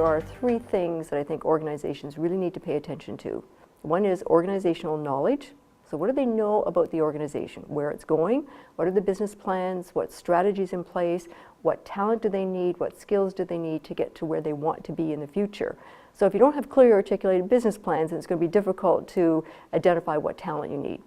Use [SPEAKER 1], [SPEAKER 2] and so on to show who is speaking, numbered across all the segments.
[SPEAKER 1] there are three things that I think organizations really need to pay attention to. One is organizational knowledge. So what do they know about the organization, where it's going, what are the business plans, what strategies in place, what talent do they need, what skills do they need to get to where they want to be in the future. So if you don't have clearly articulated business plans, then it's going to be difficult to identify what talent you need.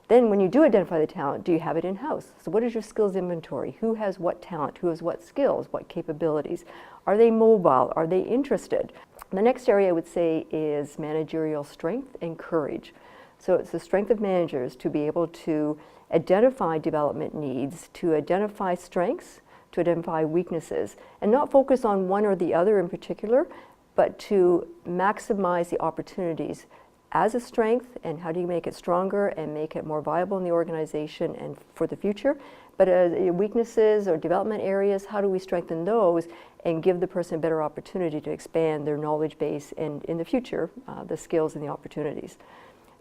[SPEAKER 1] Then when you do identify the talent, do you have it in-house? So what is your skills inventory? Who has what talent? Who has what skills? What capabilities? Are they mobile? Are they interested? The next area I would say is managerial strength and courage. So it's the strength of managers to be able to identify development needs, to identify strengths, to identify weaknesses, and not focus on one or the other in particular, but to maximize the opportunities as a strength and how do you make it stronger and make it more viable in the organization and for the future. But weaknesses or development areas, how do we strengthen those and give the person a better opportunity to expand their knowledge base and in the future, the skills and the opportunities.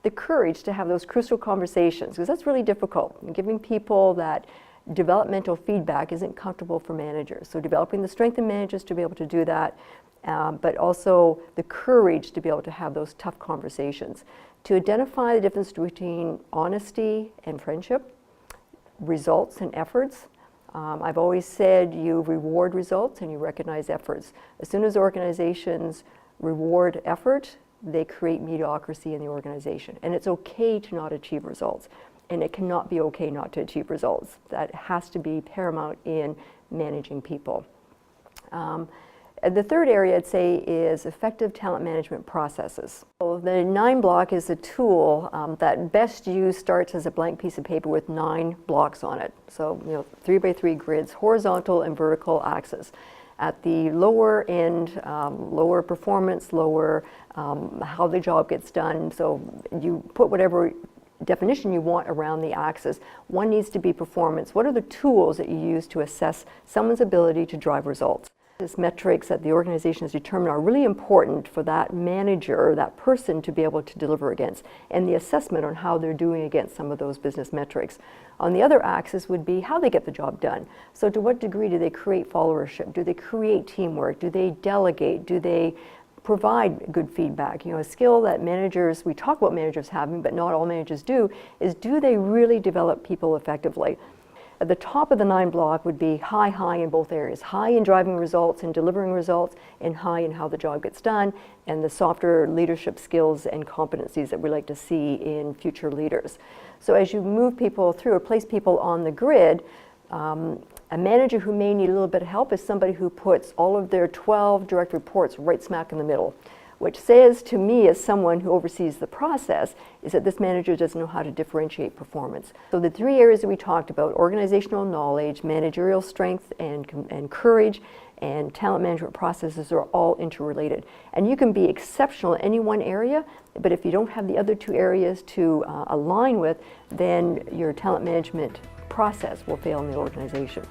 [SPEAKER 1] The courage to have those crucial conversations, because that's really difficult. And giving people that developmental feedback isn't comfortable for managers. So developing the strength in managers to be able to do that, but also the courage to be able to have those tough conversations. To identify the difference between honesty and friendship, results and efforts. I've always said you reward results and you recognize efforts. As soon as organizations reward effort, they create mediocrity in the organization. And it's okay to not achieve results. And it cannot be okay not to achieve results. That has to be paramount in managing people. The third area I'd say is effective talent management processes. So the 9 block is a tool that best used starts as a blank piece of paper with 9 blocks on it. So 3x3 grids, horizontal and vertical axis. At the lower end, lower performance, lower how the job gets done. So you put whatever definition you want around the axis. One needs to be performance. What are the tools that you use to assess someone's ability to drive results? These metrics that the organization has determined are really important for that manager, that person to be able to deliver against, and the assessment on how they're doing against some of those business metrics. On the other axis would be how they get the job done. So to what degree do they create followership? Do they create teamwork? Do they delegate? Do they provide good feedback? A skill that managers, we talk about managers having, but not all managers do, is do they really develop people effectively? At the top of the 9 block would be high in both areas. High in driving results and delivering results, and high in how the job gets done, and the softer leadership skills and competencies that we like to see in future leaders. So as you move people through or place people on the grid, a manager who may need a little bit of help is somebody who puts all of their 12 direct reports right smack in the middle, which says to me as someone who oversees the process is that this manager doesn't know how to differentiate performance. So the 3 areas that we talked about, organizational knowledge, managerial strength and courage, and talent management processes are all interrelated. And you can be exceptional in any one area, but if you don't have the other 2 areas to align with, then your talent management process will fail in the organization.